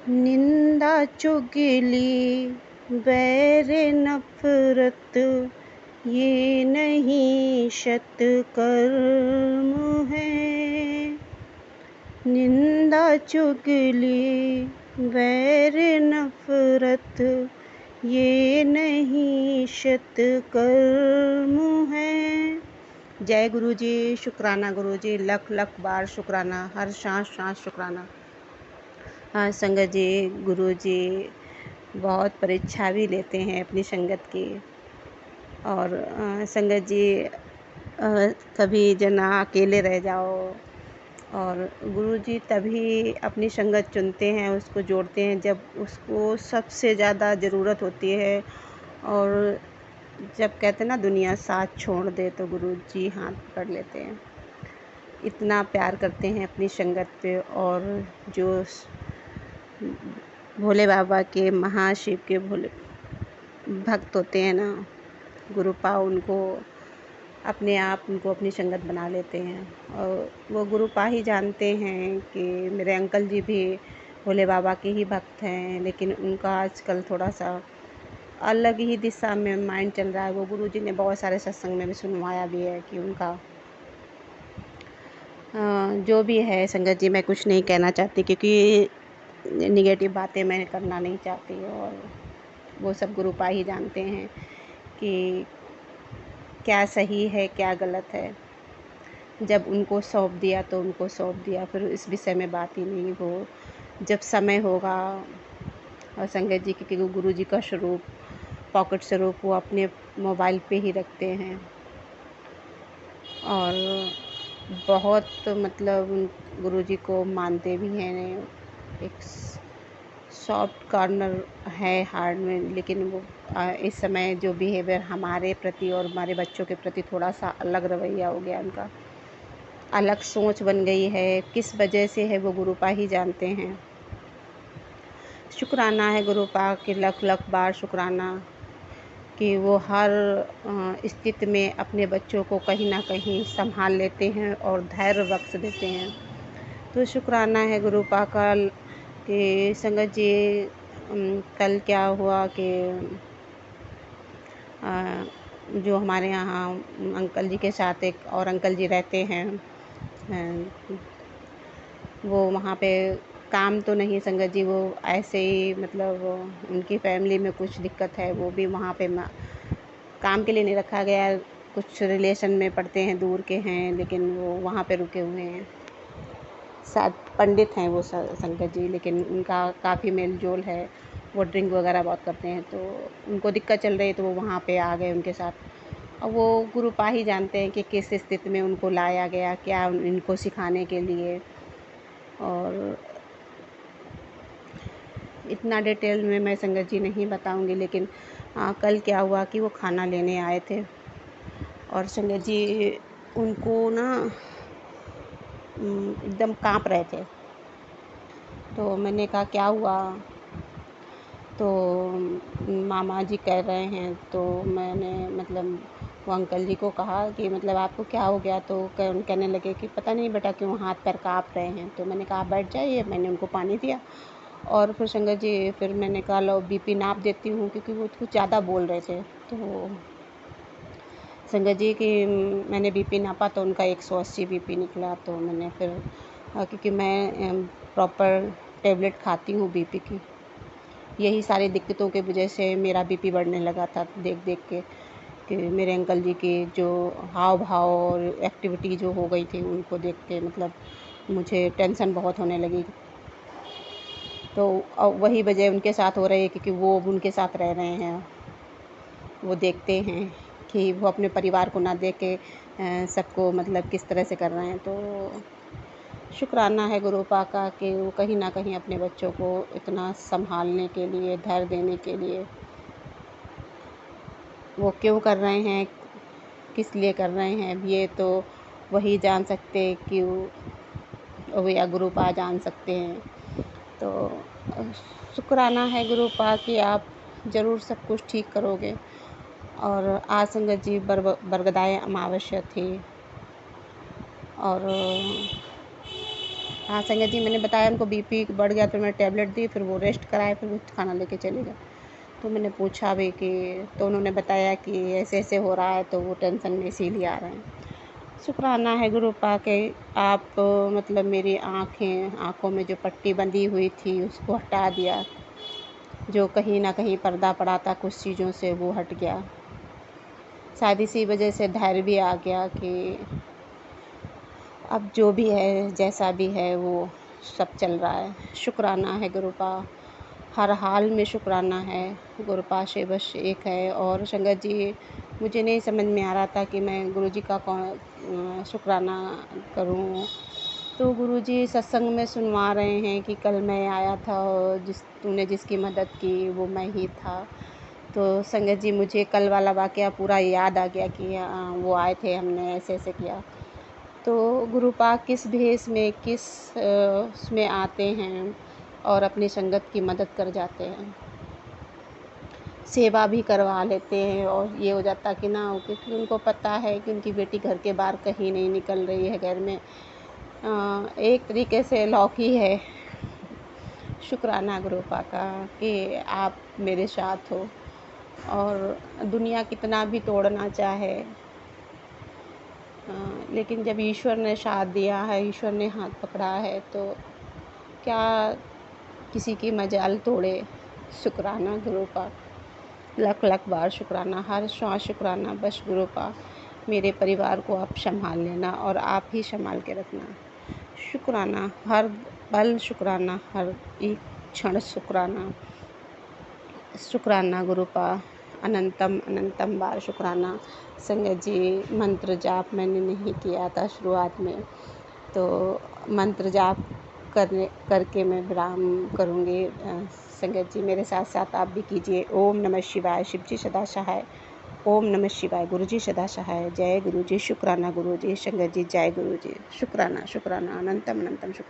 निंदा चुगली बैर नफरत ये नहीं सत्कर्म है। निंदा चुगली बैर नफरत ये नहीं सत्कर्म है। जय गुरु जी, शुक्राना गुरु जी, लख लख बार शुक्राना, हर सांस सांस शुक्राना। हाँ संगत जी, गुरु जी बहुत परीक्षा भी लेते हैं अपनी संगत की। और संगत जी कभी जना अकेले रह जाओ और गुरु जी तभी अपनी संगत चुनते हैं, उसको जोड़ते हैं जब उसको सबसे ज़्यादा ज़रूरत होती है। और जब कहते हैं ना दुनिया साथ छोड़ दे तो गुरु जी हाथ पकड़ लेते हैं। इतना प्यार करते हैं अपनी संगत पे। और जो भोले बाबा के, महाशिव के भोले भक्त होते हैं ना, गुरुपा उनको अपने आप उनको अपनी संगत बना लेते हैं। और वो गुरुपा ही जानते हैं कि मेरे अंकल जी भी भोले बाबा के ही भक्त हैं, लेकिन उनका आजकल थोड़ा सा अलग ही दिशा में माइंड चल रहा है। वो गुरु जी ने बहुत सारे सत्संग में भी सुनवाया भी है कि उनका जो भी है संगत जी, मैं कुछ नहीं कहना चाहती क्योंकि निगेटिव बातें मैं करना नहीं चाहती। और वो सब गुरुपा ही जानते हैं कि क्या सही है क्या गलत है। जब उनको सौंप दिया तो उनको सौंप दिया, फिर इस विषय में बात ही नहीं। वो जब समय होगा। और संगत जी क्योंकि गुरु जी का स्वरूप, पॉकेट स्वरूप, वो अपने मोबाइल पे ही रखते हैं। और बहुत मतलब गुरु जी को मानते भी हैं। एक सॉफ्ट कॉर्नर है हार्ट में, लेकिन वो इस समय जो बिहेवियर हमारे प्रति और हमारे बच्चों के प्रति थोड़ा सा अलग रवैया हो गया उनका, अलग सोच बन गई है। किस वजह से है वो गुरुपा ही जानते हैं। शुक्राना है गुरुपा के, लख लख बार शुक्राना कि वो हर स्थिति में अपने बच्चों को कहीं ना कहीं संभाल लेते हैं और धैर्य बख्श देते हैं। तो शुक्राना है गुरुपा का कि संगत जी कल क्या हुआ कि जो हमारे यहाँ अंकल जी के साथ एक और अंकल जी रहते हैं, वो वहाँ पे काम तो नहीं संगत जी, वो ऐसे ही मतलब उनकी फैमिली में कुछ दिक्कत है। वो भी वहाँ पे काम के लिए नहीं रखा गया, कुछ रिलेशन में पड़ते हैं, दूर के हैं, लेकिन वो वहाँ पे रुके हुए हैं। शायद पंडित हैं वो संगत जी, लेकिन उनका काफ़ी मेल जोल है। वो ड्रिंक वगैरह बहुत करते हैं, तो उनको दिक्कत चल रही है तो वो वहाँ पे आ गए उनके साथ। और वो गुरुपा ही जानते हैं कि किस स्थिति में उनको लाया गया, क्या इनको सिखाने के लिए। और इतना डिटेल में मैं संगत जी नहीं बताऊंगी, लेकिन कल क्या हुआ कि वो खाना लेने आए थे और संगत जी उनको ना एकदम कांप रहे थे। तो मैंने कहा क्या हुआ, तो मामा जी कह रहे हैं। तो मैंने मतलब वो अंकल जी को कहा कि मतलब आपको क्या हो गया। तो कहने लगे कि पता नहीं बेटा क्यों हाथ पैर काँप रहे हैं। तो मैंने कहा बैठ जाइए, मैंने उनको पानी दिया। और फिर संगत जी फिर मैंने कहा लो बीपी नाप देती हूँ, क्योंकि वो कुछ ज़्यादा बोल रहे थे। तो संगत जी कि मैंने बीपी नापा तो उनका 180 बीपी निकला। तो मैंने फिर क्योंकि मैं प्रॉपर टेबलेट खाती हूँ बीपी की, यही सारी दिक्कतों के वजह से मेरा बीपी बढ़ने लगा था देख देख के कि मेरे अंकल जी की जो हाव भाव और एक्टिविटी जो हो गई थी उनको देख के मतलब मुझे टेंशन बहुत होने लगी। तो वही वजह उनके साथ हो रही है क्योंकि वो उनके साथ रह रहे हैं, वो देखते हैं कि वो अपने परिवार को ना देख के सबको मतलब किस तरह से कर रहे हैं। तो शुक्राना है गुरुपा का कि वो कहीं ना कहीं अपने बच्चों को इतना संभालने के लिए, धैर्य देने के लिए, वो क्यों कर रहे हैं, किस लिए कर रहे हैं, ये तो वही जान सकते कि वो या गुरुपा जान सकते हैं। तो शुक्राना है गुरुपा कि आप ज़रूर सब कुछ ठीक करोगे। और आज संगत जी बरगदाई अमावस्या थी और हाँ संगत जी, मैंने बताया उनको बीपी बढ़ गया, फिर मैं टैबलेट दी, फिर वो रेस्ट कराए, फिर वो खाना लेके चले गए। तो मैंने पूछा भी कि, तो उन्होंने बताया कि ऐसे ऐसे हो रहा है, तो वो टेंशन में इसीलिए आ रहे हैं। शुक्राना है गुरु पाक के, आप मतलब मेरी आँखों में जो पट्टी बंधी हुई थी उसको हटा दिया, जो कहीं ना कहीं पर्दा पड़ा था कुछ चीज़ों से वो हट गया। शायद इसी वजह से धैर्य भी आ गया कि अब जो भी है जैसा भी है वो सब चल रहा है। शुक्राना है गुरु का, हर हाल में शुक्राना है। गुरु पास बस एक है। और संगत जी, मुझे नहीं समझ में आ रहा था कि मैं गुरुजी का शुक्राना करूं। तो गुरुजी सत्संग में सुनवा रहे हैं कि कल मैं आया था और तूने जिसकी मदद की वो मैं ही था। तो संगत जी, मुझे कल वाला वाक़या पूरा याद आ गया कि वो आए थे, हमने ऐसे ऐसे किया। तो गुरु पाक किस भेष में, किस उसमें आते हैं और अपनी संगत की मदद कर जाते हैं, सेवा भी करवा लेते हैं। और ये हो जाता कि ना, क्योंकि उनको पता है कि उनकी बेटी घर के बाहर कहीं नहीं निकल रही है, घर में एक तरीके से लौकी है। शुक्राना गुरु पाक का कि आप मेरे साथ हो। और दुनिया कितना भी तोड़ना चाहे, लेकिन जब ईश्वर ने साथ दिया है, ईश्वर ने हाथ पकड़ा है, तो क्या किसी की मजाल तोड़े। शुक्राना गुरु पाक, लख लख बार शुक्राना, हर श्वास शुक्राना। बस गुरु पाक मेरे परिवार को आप संभाल लेना और आप ही संभाल के रखना। शुक्राना, हर पल शुक्राना, हर एक क्षण शुक्राना। शुक्राना गुरु पाक, अनंतम अनंतम बार शुक्राना। संगत जी, मंत्र जाप मैंने नहीं किया था शुरुआत में, तो मंत्र जाप करके मैं विराम करूँगी। संगत जी, मेरे साथ साथ आप भी कीजिए। ओम नमः शिवाय, शिव जी सदा सहाय। ओम नमः शिवाय, गुरु जी सदा सहाय। जय गुरु जी, शुक्राना गुरु जी। संगत जी, जय गुरु जी। शुक्राना शुक्राना, अनंतम अनंतम शुक्राना।